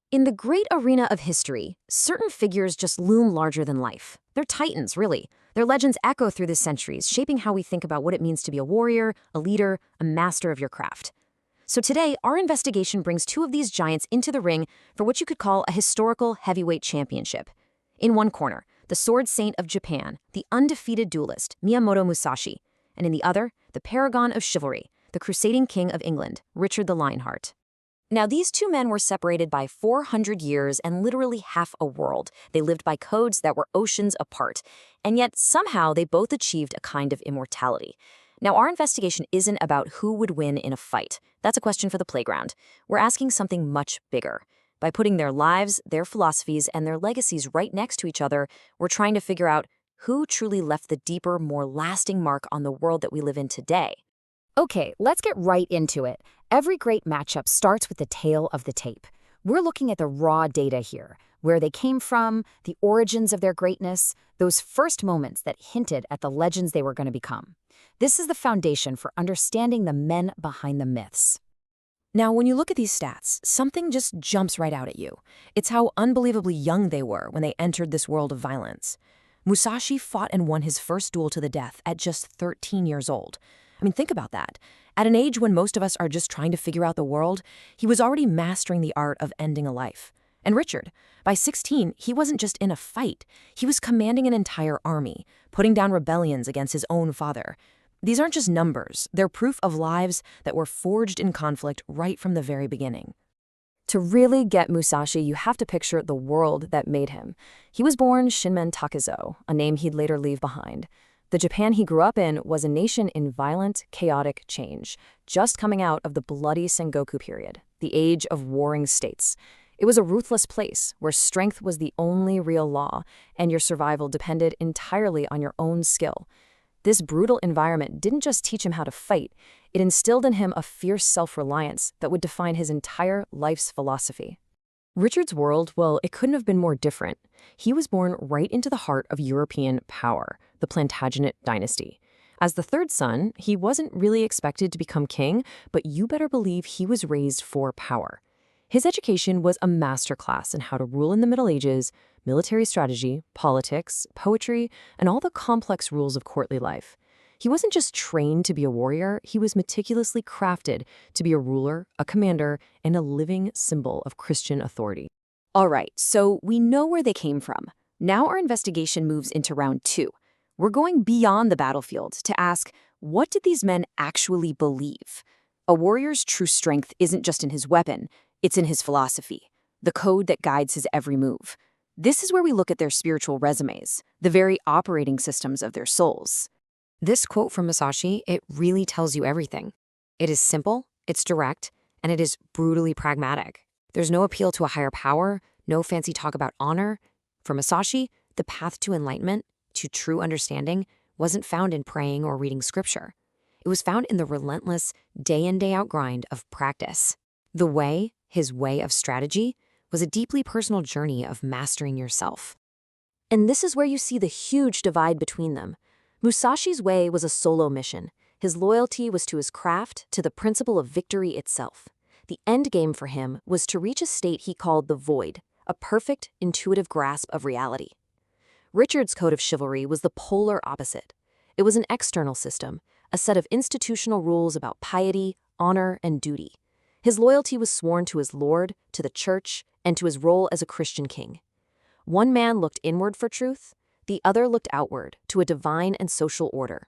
In the great arena of history, certain figures just loom larger than life. They're titans, really. Their legends echo through the centuries, shaping how we think about what it means to be a warrior, a leader, a master of your craft. So today, our investigation brings two of these giants into the ring for what you could call a historical heavyweight championship. In one corner, the sword saint of Japan, the undefeated duelist, Miyamoto Musashi, and in the other, the paragon of chivalry, the crusading king of England, Richard the Lionheart. Now, these two men were separated by 400 years and literally half a world. They lived by codes that were oceans apart, and yet somehow they both achieved a kind of immortality. Now, our investigation isn't about who would win in a fight. That's a question for the playground. We're asking something much bigger. By putting their lives, their philosophies, and their legacies right next to each other, we're trying to figure out who truly left the deeper, more lasting mark on the world that we live in today. Okay, let's get right into it. Every great matchup starts with the tail of the tape. We're looking at the raw data here, where they came from, the origins of their greatness, those first moments that hinted at the legends they were going to become. This is the foundation for understanding the men behind the myths. Now, when you look at these stats, something just jumps right out at you. It's how unbelievably young they were when they entered this world of violence. Musashi fought and won his first duel to the death at just 13 years old. I mean, think about that. At an age when most of us are just trying to figure out the world, he was already mastering the art of ending a life. And Richard, by 16, he wasn't just in a fight. He was commanding an entire army, putting down rebellions against his own father. These aren't just numbers. They're proof of lives that were forged in conflict right from the very beginning. To really get Musashi, you have to picture the world that made him. He was born Shinmen Takezo, a name he'd later leave behind. The Japan he grew up in was a nation in violent, chaotic change, just coming out of the bloody Sengoku period, the age of warring states. It was a ruthless place where strength was the only real law, and your survival depended entirely on your own skill. This brutal environment didn't just teach him how to fight, it instilled in him a fierce self-reliance that would define his entire life's philosophy. Richard's world, well, it couldn't have been more different. He was born right into the heart of European power, the Plantagenet dynasty. As the third son, he wasn't really expected to become king, but you better believe he was raised for power. His education was a masterclass in how to rule in the Middle Ages, military strategy, politics, poetry, and all the complex rules of courtly life. He wasn't just trained to be a warrior, he was meticulously crafted to be a ruler, a commander, and a living symbol of Christian authority. All right, so we know where they came from. Now our investigation moves into round two. We're going beyond the battlefield to ask, what did these men actually believe? A warrior's true strength isn't just in his weapon, it's in his philosophy, the code that guides his every move. This is where we look at their spiritual resumes, the very operating systems of their souls. This quote from Musashi, it really tells you everything. It is simple, it's direct, and it is brutally pragmatic. There's no appeal to a higher power, no fancy talk about honor. For Musashi, the path to enlightenment, to true understanding, wasn't found in praying or reading scripture. It was found in the relentless, day-in, day-out grind of practice. The way, his way of strategy, was a deeply personal journey of mastering yourself. And this is where you see the huge divide between them. Musashi's way was a solo mission. His loyalty was to his craft, to the principle of victory itself. The end game for him was to reach a state he called the void, a perfect, intuitive grasp of reality. Richard's code of chivalry was the polar opposite. It was an external system, a set of institutional rules about piety, honor, and duty. His loyalty was sworn to his lord, to the church, and to his role as a Christian king. One man looked inward for truth, the other looked outward, to a divine and social order.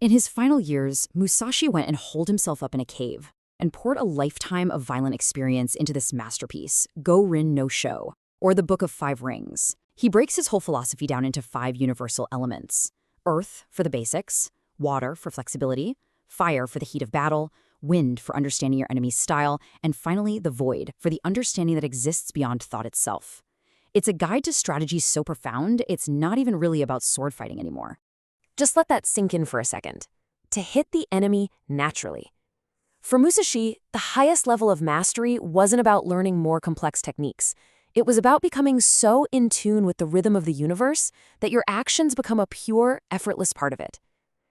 In his final years, Musashi went and holed himself up in a cave and poured a lifetime of violent experience into this masterpiece, Go-Rin no Sho, or the Book of Five Rings. He breaks his whole philosophy down into 5 universal elements: earth for the basics, water for flexibility, fire for the heat of battle, wind for understanding your enemy's style, and finally the void for the understanding that exists beyond thought itself. It's a guide to strategies so profound, it's not even really about sword fighting anymore. Just let that sink in for a second. To hit the enemy naturally. For Musashi, the highest level of mastery wasn't about learning more complex techniques. It was about becoming so in tune with the rhythm of the universe that your actions become a pure, effortless part of it.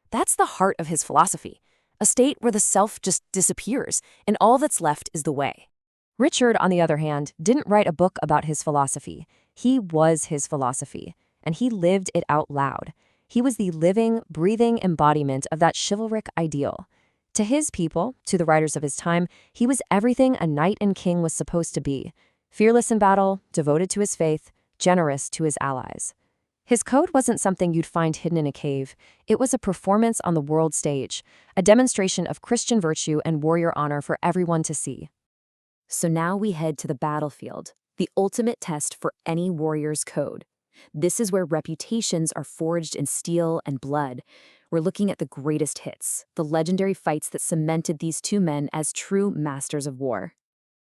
That's the heart of his philosophy, a state where the self just disappears and all that's left is the way. Richard, on the other hand, didn't write a book about his philosophy. He was his philosophy, and he lived it out loud. He was the living, breathing embodiment of that chivalric ideal. To his people, to the writers of his time, he was everything a knight and king was supposed to be. Fearless in battle, devoted to his faith, generous to his allies. His code wasn't something you'd find hidden in a cave. It was a performance on the world stage, a demonstration of Christian virtue and warrior honor for everyone to see. So now we head to the battlefield, the ultimate test for any warrior's code. This is where reputations are forged in steel and blood. We're looking at the greatest hits, the legendary fights that cemented these two men as true masters of war.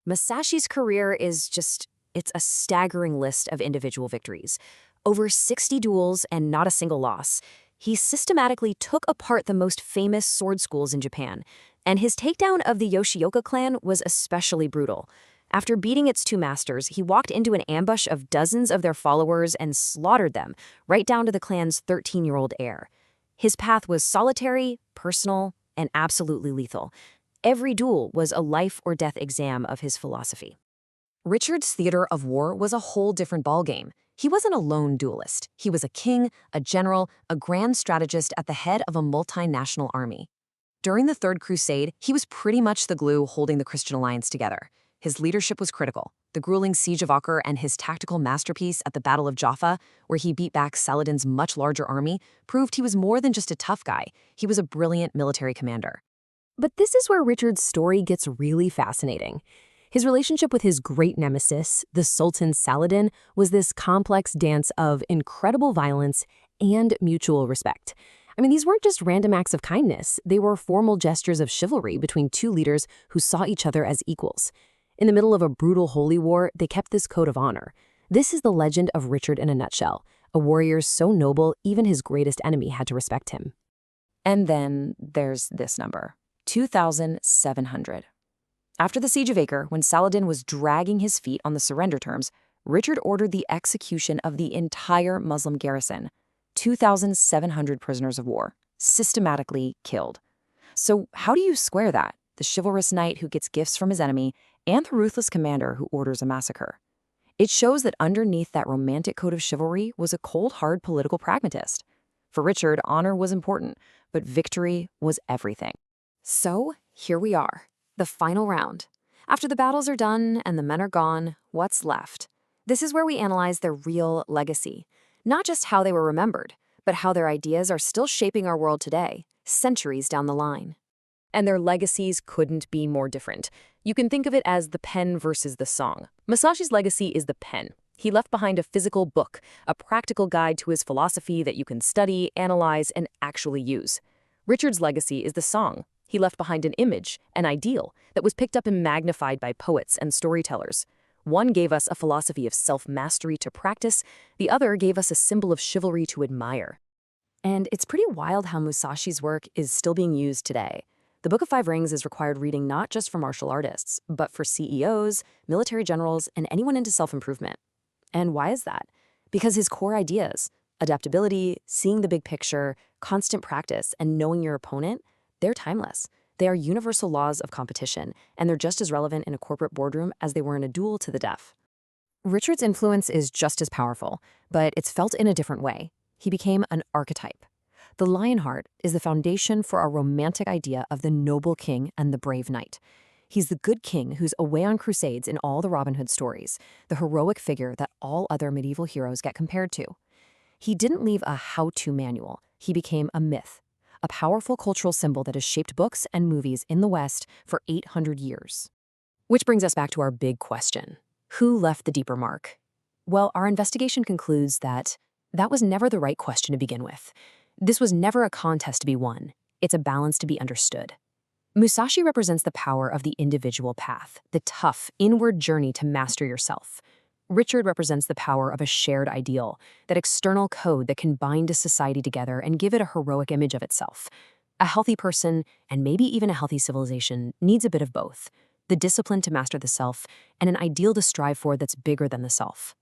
Musashi's career it's a staggering list of individual victories. Over 60 duels and not a single loss. He systematically took apart the most famous sword schools in Japan, and his takedown of the Yoshioka clan was especially brutal. After beating its two masters, he walked into an ambush of dozens of their followers and slaughtered them, right down to the clan's 13-year-old heir. His path was solitary, personal, and absolutely lethal. Every duel was a life-or-death exam of his philosophy. Richard's theater of war was a whole different ballgame. He wasn't a lone duelist. He was a king, a general, a grand strategist at the head of a multinational army. During the Third Crusade, he was pretty much the glue holding the Christian alliance together. His leadership was critical. The grueling siege of Acre and his tactical masterpiece at the Battle of Jaffa, where he beat back Saladin's much larger army, proved he was more than just a tough guy. He was a brilliant military commander. But this is where Richard's story gets really fascinating. His relationship with his great nemesis, the Sultan Saladin, was this complex dance of incredible violence and mutual respect. These weren't just random acts of kindness. They were formal gestures of chivalry between two leaders who saw each other as equals. In the middle of a brutal holy war, they kept this code of honor. This is the legend of Richard in a nutshell, a warrior so noble even his greatest enemy had to respect him. And then there's this number, 2,700. After the Siege of Acre, when Saladin was dragging his feet on the surrender terms, Richard ordered the execution of the entire Muslim garrison, 2,700 prisoners of war, systematically killed. So how do you square that? The chivalrous knight who gets gifts from his enemy and the ruthless commander who orders a massacre. It shows that underneath that romantic code of chivalry was a cold, hard political pragmatist. For Richard, honor was important, but victory was everything. So here we are. The final round. After the battles are done and the men are gone, what's left? This is where we analyze their real legacy. Not just how they were remembered, but how their ideas are still shaping our world today, centuries down the line. And their legacies couldn't be more different. You can think of it as the pen versus the song. Musashi's legacy is the pen. He left behind a physical book, a practical guide to his philosophy that you can study, analyze, and actually use. Richard's legacy is the song. He left behind an image, an ideal, that was picked up and magnified by poets and storytellers. One gave us a philosophy of self-mastery to practice, the other gave us a symbol of chivalry to admire. And it's pretty wild how Musashi's work is still being used today. The Book of Five Rings is required reading not just for martial artists, but for CEOs, military generals, and anyone into self-improvement. And why is that? Because his core ideas, adaptability, seeing the big picture, constant practice, and knowing your opponent, they're timeless. They are universal laws of competition, and they're just as relevant in a corporate boardroom as they were in a duel to the death. Richard's influence is just as powerful, but it's felt in a different way. He became an archetype. The Lionheart is the foundation for our romantic idea of the noble king and the brave knight. He's the good king who's away on crusades in all the Robin Hood stories, the heroic figure that all other medieval heroes get compared to. He didn't leave a how-to manual. He became a myth, a powerful cultural symbol that has shaped books and movies in the West for 800 years. Which brings us back to our big question. Who left the deeper mark? Well, our investigation concludes that was never the right question to begin with. This was never a contest to be won. It's a balance to be understood. Musashi represents the power of the individual path, the tough, inward journey to master yourself. Richard represents the power of a shared ideal, that external code that can bind a society together and give it a heroic image of itself. A healthy person, and maybe even a healthy civilization, needs a bit of both, the discipline to master the self and an ideal to strive for that's bigger than the self.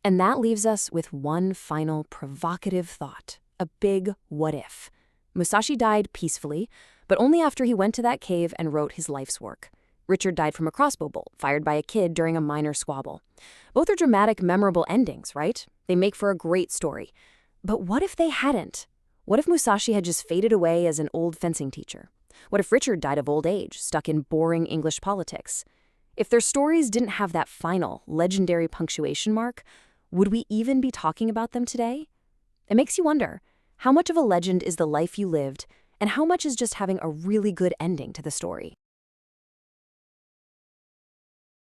And that leaves us with one final provocative thought, a big what if. Musashi died peacefully, but only after he went to that cave and wrote his life's work. Richard died from a crossbow bolt fired by a kid during a minor squabble. Both are dramatic, memorable endings, right? They make for a great story. But what if they hadn't? What if Musashi had just faded away as an old fencing teacher? What if Richard died of old age, stuck in boring English politics? If their stories didn't have that final, legendary punctuation mark, would we even be talking about them today? It makes you wonder, how much of a legend is the life you lived, and how much is just having a really good ending to the story?